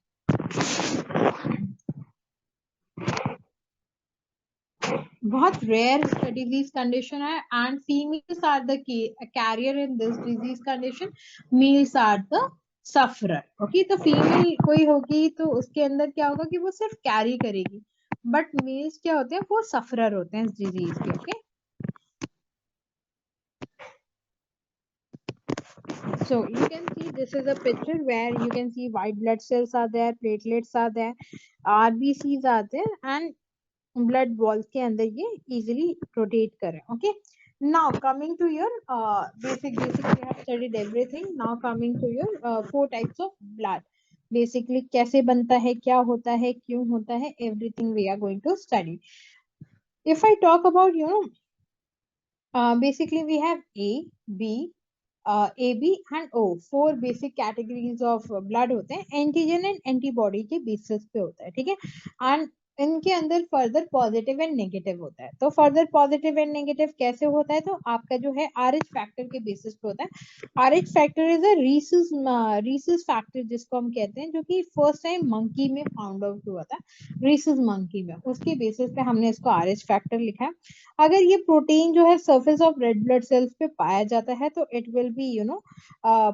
A: बहुत रेयर डिजीज कंडीशन है and females are the carrier in this disease condition, males are the sufferer. Okay, तो फीमेल कोई होगी तो उसके अंदर क्या होगा कि वो सिर्फ कैरी करेगी, बट मेल्स क्या होते हैं वो सफरर होते हैं इस डिजीज के. Okay, so you can see this is a picture where you can see white blood cells are there, platelets are there, RBCs are there and blood balls के अंदर ये इजीली रोटेट करें. Okay, Now coming to your basic we have studied everything. Now coming to your 4 types of blood. Basically कैसे बनता है, क्या होता है, क्यों होता है, everything we are going to study. If I talk about basically we have AB and O, 4 basic categories of blood होते हैं. एंटीजन एंड एंटीबॉडी के बेसिस पे होता है, ठीक है. एंड इनके अंदर फर्दर पॉजिटिव एंड नेगेटिव होता है. तो फर्दर पॉजिटिव एंड नेगेटिव कैसे होता है, तो आपका जो है आरएच फैक्टर के बेसिस पे होता है. RH factor is a Rhesus factor जिसको हम कहते हैं, जो कि फर्स्ट टाइम मंकी में फाउंड आउट हुआ था, रीसस मंकी में. उसके बेसिस पे हमने इसको आरएच फैक्टर लिखा है. अगर ये प्रोटीन जो है surface of red blood sales पे पाया जाता है तो it will be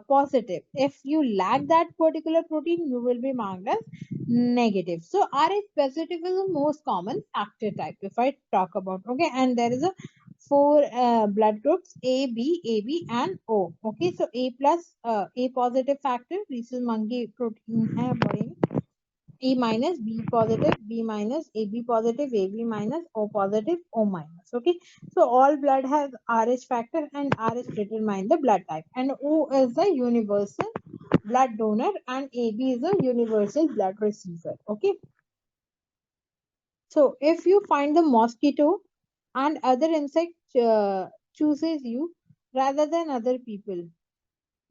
A: positive. If you lack that particular protein, you will be marked as negative. So Rh positive is the most common factor type if I talk about. Okay, and there is a 4 blood groups AB and O. Okay, so A plus A positive factor, this is monkey protein है body में. A minus, B positive, B minus, AB positive, AB minus, O positive, O minus. Okay, so all blood has Rh factor and Rh determine the blood type, and O is the universal blood donor and AB is a universal blood receiver. Okay, so if you find the mosquito and other insect chooses you rather than other people,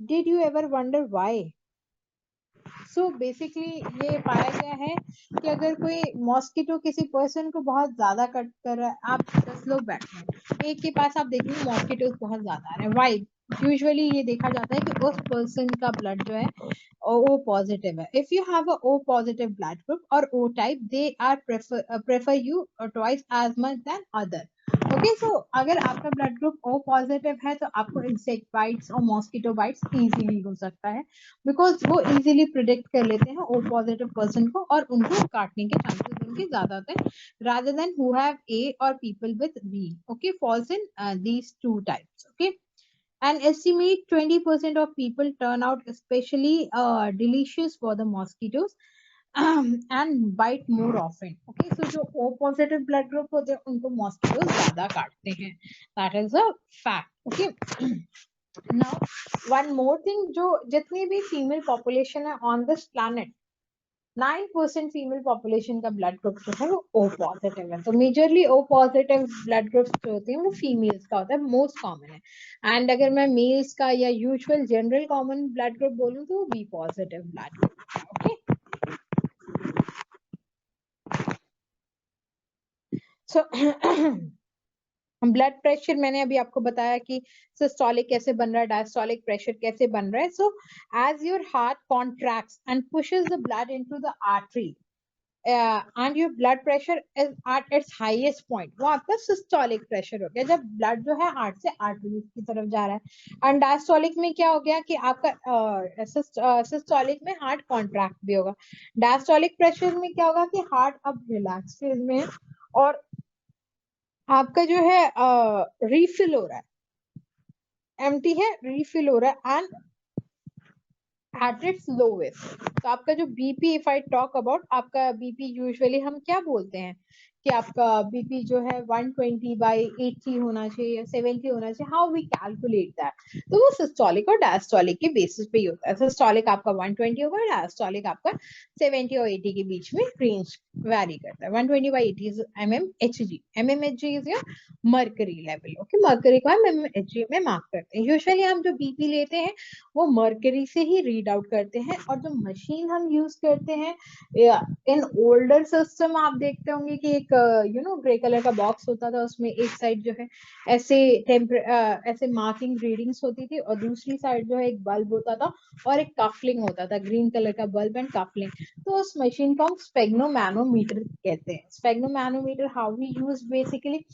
A: did you ever wonder why? So basically ये पाया गया है कि अगर कोई mosquito किसी person को बहुत ज्यादा कट कर रहा है, आप 10 लोग बैठे हैं, एक के पास आप देखेंगे मॉस्किटोज बहुत ज्यादा आ रहे हैं. वाई? यूजुअली ये देखा जाता है कि उस पर्सन का ब्लड जो है ओ पॉजिटिव है. If you have a O positive blood group और O type, they are prefer you twice as much than other. Okay, so अगर आपका ब्लड ग्रुप ओ पॉजिटिव है तो आपको इंसेक्ट बाइट्स और मॉस्किटो बाइट्स इजीली हो सकता है, बिकॉज वो इजीली प्रिडिक्ट कर लेते हैं ओ पॉजिटिव पर्सन को और उनको काटने के चांसेस उनके ज्यादा होते हैं, rather than who have A or people with B. Okay, falls in these 2 types. Okay, and estimate 20% of people turn out especially delicious for the mosquitoes and bite more often. Okay, so जो O positive blood group होते हैं उनको mosquitoes ज्यादा काटते हैं. That is a fact. Okay. Now one more thing, जो जितनी भी फीमेल पॉपुलेशन है on this planet, 9% female population का ब्लड ग्रुप जो है वो ओ पॉजिटिव है. तो majorly O positive blood groups जो होते हैं वो फीमेल्स का होता है, मोस्ट कॉमन है. एंड अगर मैं मेल्स का या usual general common blood group बोलूं तो बी पॉजिटिव ब्लड ग्रुप है. ओके, सो ब्लड प्रेशर मैंने अभी आपको बताया कि सिस्टोलिक कैसे बन रहा है, डायस्टोलिक प्रेशर कैसे बन रहा है. So as your heart contracts and pushes the blood into the artery and your blood pressure is at its highest point, वो आपका सिस्टोलिक प्रेशर हो गया जब ब्लड जो है हार्ट से आर्टरीज की तरफ जा रहा है. एंड डायस्टोलिक में क्या हो गया कि आपका सिस्टोलिक में हार्ट कॉन्ट्रैक्ट भी होगा. डायस्टोलिक प्रेशर में क्या होगा कि हार्ट अब रिलैक्स फेज में है और आपका जो है रीफिल हो रहा है, एम्प्टी है, रीफिल हो रहा है एंड at its lowest. तो आपका जो BP, if I talk about आपका बीपी, यूजुअली हम क्या बोलते हैं कि आपका बीपी जो है 120/80 होना चाहिए या 70 होना चाहिए. How we calculate that? तो वो सिस्टोलिक और डायस्टोलिक के बेसिस पे ही होता है. सिस्टोलिक आपका 120 होगा, डायस्टोलिक आपका 70 और 80 के बीच में रेंज वैरी करता है. 120/80 is mmHg. mmHg is your mercury level. Okay, mercury को हम mmHg में मार्क करते हैं. यूजुअली हम जो बीपी लेते हैं वो मर्करी से ही रीड आउट करते हैं. और जो मशीन हम यूज करते हैं इन ओल्डर सिस्टम, आप देखते होंगे कि एक ग्रे कलर का बॉक्स होता था, उसमें एक साइड जो है ऐसे ऐसे मार्किंग रीडिंग्स होती थी और दूसरी साइड जो है एक बल्ब होता था और एक कफलिंग होता था, ग्रीन कलर का बल्ब एंड कफलिंग. तो उस मशीन को हम स्पेग्नोमैनोमीटर कहते हैं. स्पेग्नोमैनोमीटर हाउ वी यूज, बेसिकली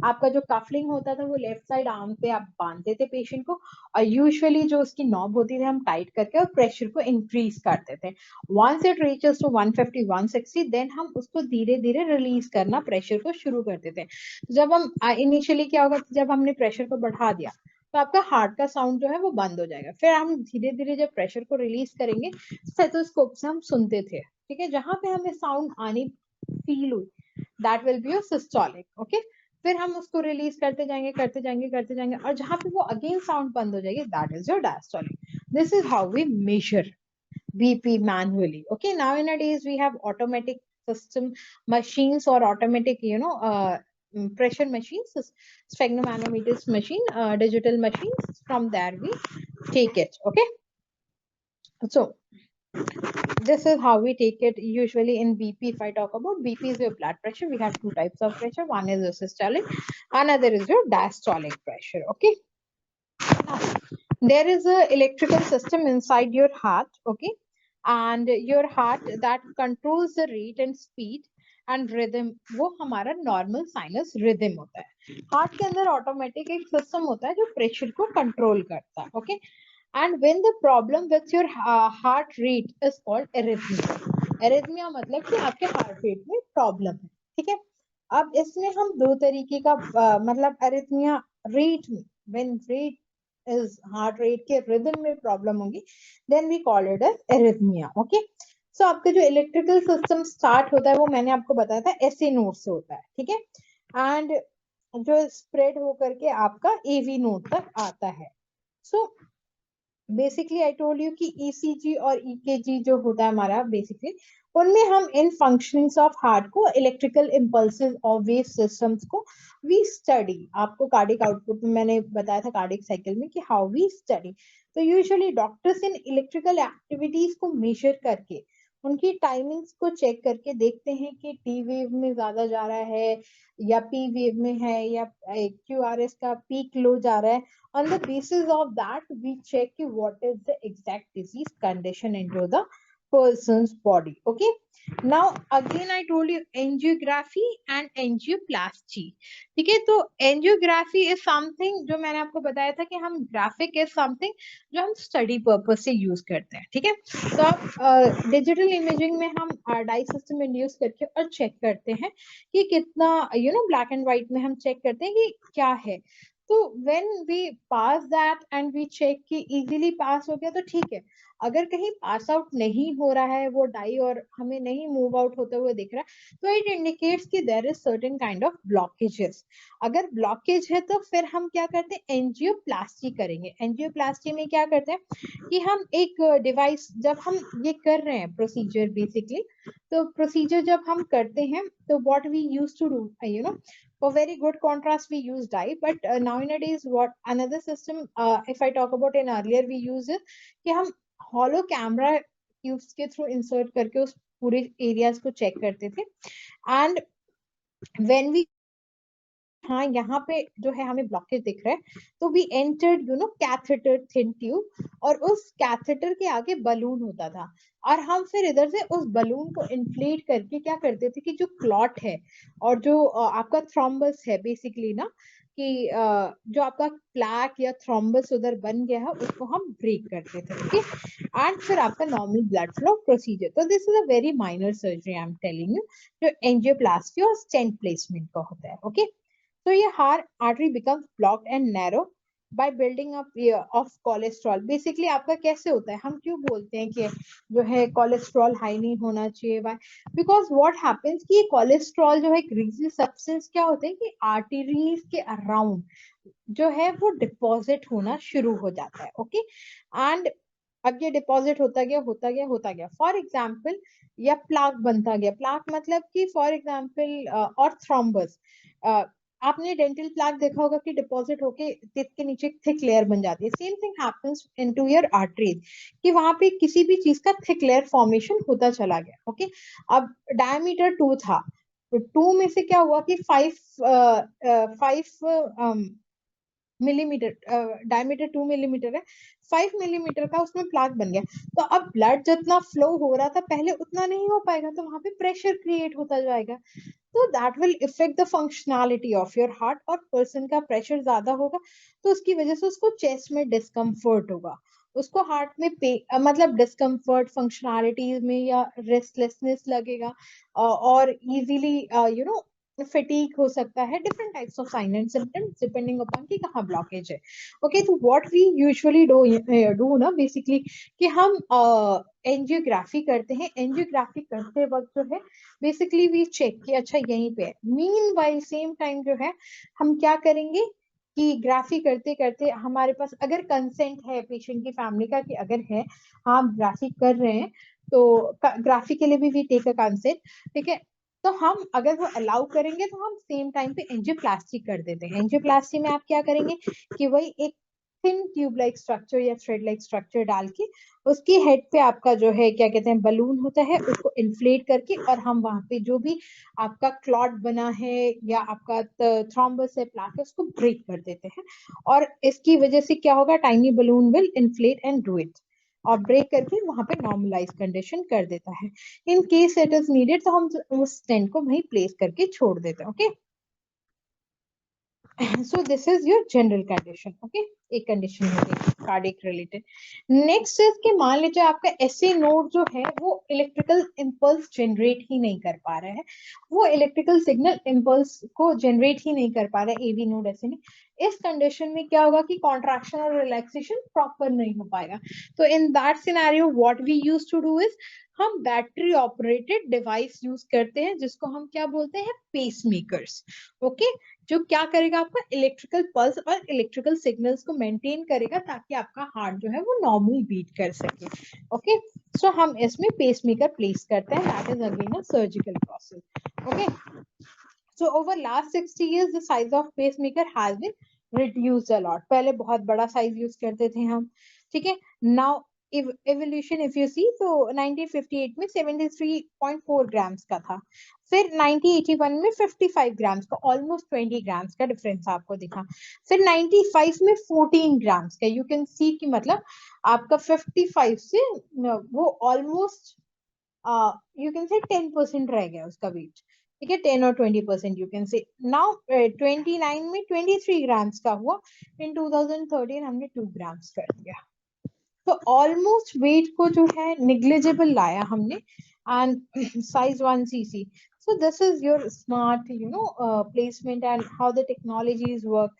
A: आपका जो कफलिंग होता था वो लेफ्ट साइड आर्म पे आप बांधते थे पेशेंट को और यूजुअली जो उसकी नॉब होती थी हम टाइट करके और प्रेशर को इंक्रीज करते थे. Once it reaches to 150 160 then हम उसको धीरे धीरे रिलीज करना प्रेशर को शुरू करते थे. जब हम इनिशियली क्या होगा, जब हमने प्रेशर को बढ़ा दिया तो आपका हार्ट का साउंड जो है वो बंद हो जाएगा. फिर हम धीरे धीरे जब प्रेशर को रिलीज करेंगे स्टेथोस्कोप से हम सुनते थे, ठीक है, जहां पे हमें साउंड आनी फील हुई, that will be your systolic. Okay, फिर हम उसको रिलीज करते जाएंगे करते जाएंगे करते जाएंगे, और जहां पे वो अगेन साउंड बंद हो जाएगी, that is your diastolic. This is how we measure BP manually. Okay, nowadays we have automatic system machines or automatic, pressure machines, sphygmomanometers machine, digital machines. From there we take it. Okay, so this is how we take it usually in BP. If I talk about BP is your blood pressure. We have two types of pressure. One is your systolic, another is your diastolic pressure. Okay, there is a electrical system inside your heart. Okay, and your heart that controls the rate and speed and rhythm. वो हमारा normal sinus rhythm होता है. Heart के अंदर automatic एक system होता है जो pressure को control करता है. Okay, and when the problem with your heart rate is called arrhythmia. Arrhythmia मतलब कि आपके heart rate में problem है. ठीक है, अब इसमें हम दो तरीके का मतलब arrhythmia rate में, when rate is heart rate के rhythm में problem होगी, then we call it as arrhythmia. Okay, so आपका जो इलेक्ट्रिकल सिस्टम स्टार्ट होता है वो मैंने आपको बताया था ऐसे नोट से होता है. ठीक है, एंड जो स्प्रेड होकर के आपका एवी नोट तक आता है. So basically I told you कि ईसीजी और ईकेजी जो होता है हमारा बेसिकली, उनमें हम इन फंक्शनिंग्स ऑफ हार्ट को, इलेक्ट्रिकल इम्पल्सेस और वेव सिस्टम्स को वी स्टडी. आपको कार्डिक आउटपुट में मैंने बताया था कार्डिक साइकिल में कि हाउ वी स्टडी. तो usually doctors in electrical activities को मेजर करके, उनकी टाइमिंग्स को चेक करके देखते हैं कि टी वेव में ज्यादा जा रहा है या पी वेव में है या क्यूआरएस का पीक लो जा रहा है. On the basis of that, we check what is the exact disease condition into the person's body. Okay, now again I told you angiography and angioplasty. ठीक है, तो angiography is something जो मैंने आपको बताया था कि हम graphic is something जो हम study purpose से use करते हैं. ठीक है, तो आप डिजिटल इमेजिंग में हम डाई सिस्टम इंड्यूस करके और चेक करते हैं कि कितना ब्लैक एंड व्हाइट में हम चेक करते हैं कि क्या है. तो when we pass that and we check कि easily pass हो गया तो ठीक है. अगर कहीं पास आउट नहीं हो रहा है वो डाई और हमें नहीं मूव आउट होते हुए दिख रहा है, तो इट इंडिकेट्स कि there is certain kind of blockages. अगर ब्लॉकेज है तो फिर हम क्या करते हैं, एंजियोप्लास्टी करेंगे. एंजियोप्लास्टी में क्या करते हैं कि हम एक डिवाइस, जब हम ये कर रहे हैं प्रोसीजर बेसिकली, तो प्रोसीजर जब हम करते हैं तो what we use to do, for very good contrast we use dye, but nowadays what another system, if I talk about in earlier we use it कि हम hollow camera ट्यूब्स के through insert करके उस पूरे areas को check करते थे. And when we, हाँ यहाँ पे जो है हमें ब्लॉकेज दिख रहा है, तो we entered catheter thin tube, और उस कैथेटर के आगे बलून होता था, और हम फिर इधर से उस बलून को इन्फ्लेट करके क्या करते थे कि जो क्लॉट है और जो आपका थ्रोम्बस है बेसिकली ना, कि जो आपका प्लैक या थ्रोम्बस उधर बन गया है उसको हम ब्रेक करते थे. ओके, एंड फिर आपका नॉर्मल ब्लड फ्लो प्रोसीजर. तो this is a very minor surgery I am telling you, जो एंजियोप्लास्टी और स्टेंट प्लेसमेंट का होता है. ओके, तो ये heart artery becomes blocked and narrow by building up of cholesterol. Basically आपका कैसे होता है, हम क्यों बोलते हैं कि जो है कोलेस्ट्रॉल हाई नहीं होना चाहिए, वाई, बिकॉज व्हाट हैपेंस कि कोलेस्ट्रॉल जो है ग्रीसी सब्सटेंस क्या होते हैं कि आर्टरीज के अराउंड जो है वो डिपॉजिट होना शुरू हो जाता है. ओके, एंड अब ये डिपॉजिट होता गया होता गया होता गया, फॉर एग्जाम्पल या प्लाक बनता गया. प्लाक मतलब कि फॉर एग्जाम्पल और थ्रोम्बस, आपने डेंटल प्लाक देखा होगा कि डिपॉजिट होके टिप के नीचे थिक लेयर बन जाती है. Same thing happens into your arteries कि वहां पे किसी भी चीज का थिक लेयर फॉर्मेशन होता चला गया. ओके, अब डायमीटर 2 था, तो 2 में से क्या हुआ कि 5 मिलीमीटर, डायमीटर 2 मिलीमीटर है, 5 मिलीमीटर का उसमें प्लाक बन गया. तो अब ब्लड जितना फ्लो हो रहा था पहले उतना नहीं हो पाएगा, तो वहां पे प्रेशर क्रिएट होता जाएगा. तो that will effect the functionality of your heart, और पर्सन का प्रेशर ज्यादा होगा तो उसकी वजह से उसको चेस्ट में डिस्कम्फर्ट होगा, उसको हार्ट में मतलब डिस्कम्फर्ट फंक्शनैलिटीज में या रेस्टलेसनेस लगेगा, और इजीली fatigue हो सकता है, different types of sign and symptoms depending upon कि कहाँ blockage है. Okay, तो what we usually do ना basically कि हम एंजियोग्राफी करते हैं. एंजियोग्राफी करते वक्त जो है बेसिकली वी चेक कि अच्छा यहीं पे है. मीन वाइल सेम टाइम जो है हम क्या करेंगे कि ग्राफी करते करते हमारे पास अगर कंसेंट है पेशेंट की फैमिली का कि अगर है हाँ ग्राफी कर रहे हैं तो ग्राफी के लिए भी वी टेक अ कंसेंट. ठीक है, तो हम अगर वो अलाउ करेंगे तो हम सेम टाइम पे एंजियोप्लास्टी कर देते हैं. एंजियोप्लास्टी में आप क्या करेंगे कि वही एक थिन ट्यूब लाइक स्ट्रक्चर या थ्रेड लाइक स्ट्रक्चर डाल के उसकी हेड पे आपका जो है क्या कहते हैं बलून होता है उसको इन्फ्लेट करके और हम वहां पे जो भी आपका क्लॉट बना है या आपका थ्रोम्बस है प्लाक है उसको ब्रेक कर देते हैं. और इसकी वजह से क्या होगा tiny balloon will inflate and do it और ब्रेक करके वहां पे नॉर्मलाइज कंडीशन कर देता है. In case it is needed तो हम उस स्टेंट को वहीं प्लेस करके छोड़ देते हैं. Okay, so this is your general condition. Okay, एक कंडीशन हो गई कार्डियक रिलेटेड. नेक्स्ट इज कि मान लीजिए आपका एसए नोड जो है वो इलेक्ट्रिकल इंपल्स जनरेट ही नहीं कर पा रहा है, वो इलेक्ट्रिकल सिग्नल इंपल्स को जनरेट ही नहीं कर पा रहा है एवी नोड ऐसे नहीं. इस कंडीशन में क्या होगा कि कॉन्ट्रैक्शन और रिलैक्सेशन प्रॉपर नहीं हो पाएगा. तो in that scenario what we use to do is हम बैटरी ऑपरेटेड डिवाइस यूज करते हैं जिसको हम क्या बोलते हैं पेसमेकर्स. ओके, जो क्या करेगा आपका इलेक्ट्रिकल पल्स और इलेक्ट्रिकल सिग्नल्स को मेंटेन करेगा ताकि आपका हार्ट जो है वो नॉर्मल बीट कर सके. ओके, सो हम इसमें पेसमेकर प्लेस करते हैं. That is again a surgical process. Okay, so over last 60 years the size of pacemaker has been reduced a lot. पहले बहुत बड़ा साइज यूज करते थे हम. ठीक है, now evolution if you see तो 1958 में 73.4 ग्राम्स का था, फिर 1981 में 55 ग्राम्स का, ऑलमोस्ट 20 ग्राम्स का डिफरेंस आपको दिखा. फिर 95 में 14 ग्राम्स का. यू कैन सी कि मतलब आपका 55 से वो ऑलमोस्ट यू कैन से 10% रह गया उसका वेट. ठीक है, 10 और 20% यू कैन से. नाउ 29 में 23 ग्राम्स का हुआ. इन 2013 हमने 2 ग्राम्स कर दिया. तो ऑलमोस्ट वेट को जो है निग्लिजिबल लाया हमने. And size 1 cc. So this is your smart placement and how the technologies work.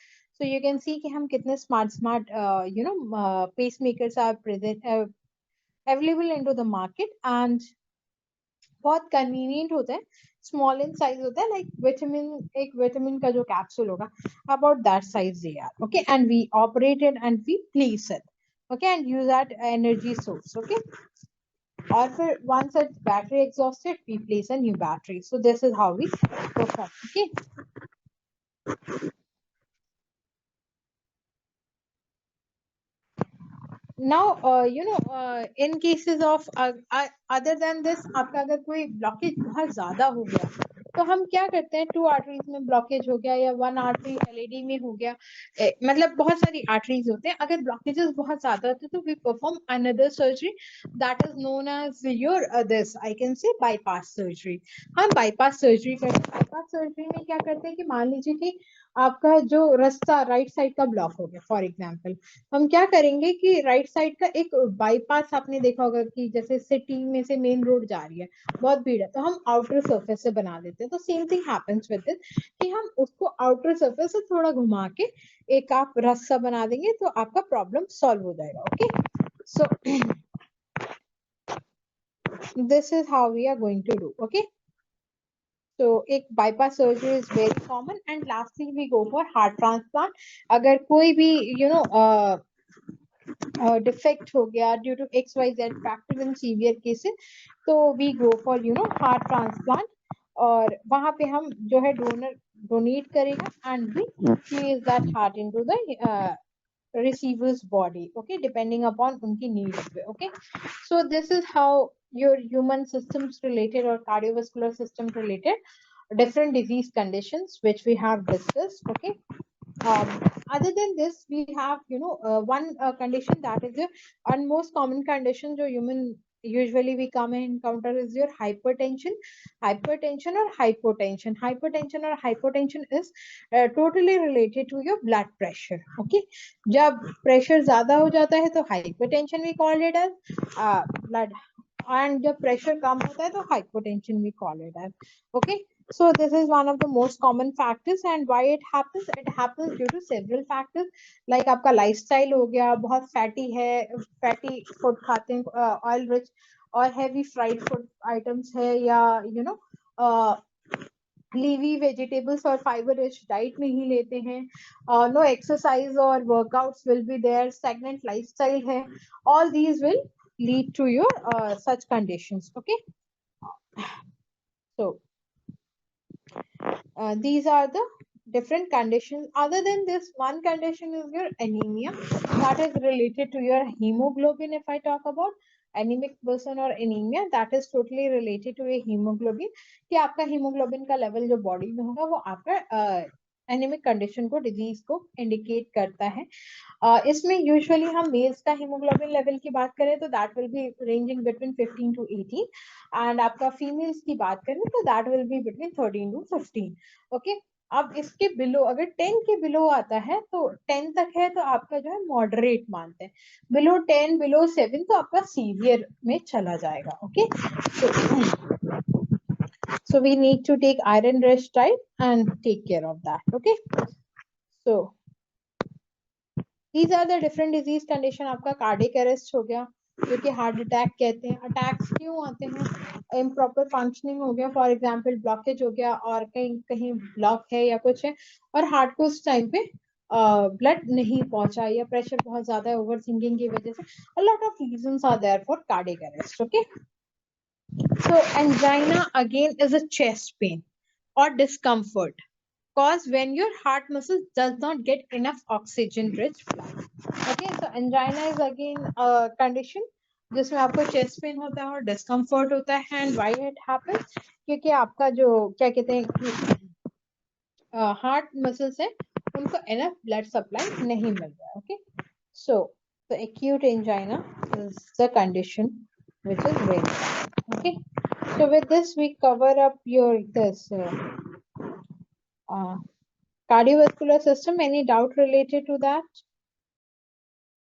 A: So you can see कि हम कितने smart pacemakers are present available into the market and बहुत कन्वीनियंट होता है. स्मॉल इन साइज होता है like vitamin, एक vitamin का जो कैप्सूल होगा about that size they are. Okay, and we operated and we place it. Okay, and use that energy source. Okay, और फिर once it's battery exhausted we place a new battery. So this is how we perform. Okay, now in cases of other than this आपका अगर कोई blockage बहुत ज्यादा हो गया तो हम क्या करते हैं, 2 आर्टरीज में ब्लॉकेज हो गया या 1 आर्टरी एलईडी में हो गया, मतलब बहुत सारी आर्टरीज होते हैं. अगर ब्लॉकेजेस बहुत ज्यादा होते हैं तो we perform another surgery that is known as your this I can say bypass surgery. हम बाईपास सर्जरी करते हैं. बाईपास सर्जरी में क्या करते हैं कि मान लीजिए कि आपका जो रास्ता राइट साइड का ब्लॉक हो गया फॉर एग्जाम्पल, हम क्या करेंगे कि राइट साइड का एक बाईपास आपने देखा होगा कि जैसे सिटी में से मेन रोड जा रही है बहुत भीड़ है तो हम आउटर सरफेस से बना देते हैं. तो same thing happens with this कि हम उसको आउटर सरफेस से थोड़ा घुमा के एक आप रास्ता बना देंगे तो आपका प्रॉब्लम सॉल्व हो जाएगा. Okay, so this is how we are going to do. Okay, तो एक bypass surgery is very common. And lastly we go for heart transplant. अगर कोई भी डिफेक्ट हो गया due to XYZ factor in severe cases तो we go for heart transplant. और वहां पे हम जो है डोनर डोनेट करेगा and we place that heart into the receiver's body. Okay, depending upon उनकी needs पे. Okay, so this is how your human systems related or cardiovascular system related different disease conditions which we have discussed. Okay, other than this we have one condition that is the most common condition जो human usually we come and encounter is your hypertension. Hypertension or hypotension. Hypertension or hypotension is totally related to your blood pressure. Okay, जब pressure ज्यादा हो जाता है तो hypertension we call it as blood, and जब pressure कम होता है तो hypotension we call it as. Okay, So this is one of the most common factors, and why it happens? It happens due to several factors, like आपका lifestyle हो गया, बहुत fatty है, fatty food खाते हैं, oil rich और heavy fried food items है, या लीवी वेजिटेबल्स और फाइबर रिच डाइट नहीं लेते हैं, नो एक्सरसाइज और workouts will be there, stagnant lifestyle है, all these will lead to your such conditions. Okay, so these are the different conditions. Other than this, one condition is your anemia, that is related to your hemoglobin. If I talk about anemic person or anemia, that is totally related to a hemoglobin, कि आपका hemoglobin का level जो body में होगा वो आपका anaemic condition को, disease को इंडिकेट करता है. इसमें यूजुअली हम मेल्स का हीमोग्लोबिन लेवल की बात करें तो that will be ranging between 15 to 18, and आपका फीमेल्स की बात करें तो that will be between 13 to 15. Okay, अब इसके बिलो, अगर 10 के बिलो आता है तो 10 तक है तो आपका जो है मॉडरेट मानते हैं, बिलो 10 बिलो 7 तो आपका सीवियर में चला जाएगा. Okay, so we need to take iron rich diet and take care of that. Okay, so these are the different disease condition. आपका कार्डियक अरेस्ट हो गया, जो कि हार्ट अटैक कहते हैं. अटैक्स क्यों आते हैं? इम्प्रॉपर फंक्शनिंग हो गया, फॉर एग्जांपल ब्लॉकेज हो गया, और कहीं कहीं ब्लॉक है या कुछ है, और हार्ट को उस टाइम पे ब्लड नहीं पहुंचा, या प्रेशर बहुत ज्यादा है ओवर थिंकिंग की वजह से. a lot of reasons are there for cardiac arrest. Okay, so angina again is a chest pain or discomfort caused when your heart muscle does not get enough oxygen rich blood. Okay, so angina is again a condition जिसमें आपको chest pain होता है और discomfort होता है. And why it happens? क्योंकि आपका जो क्या कहते हैं हार्ट मसल्स है उनको एनफ ब्लड सप्लाई नहीं मिल रहा है. Okay, so the acute angina is the condition which is very bad. Okay, so with this we cover up your this cardiovascular system. Any doubt related to that?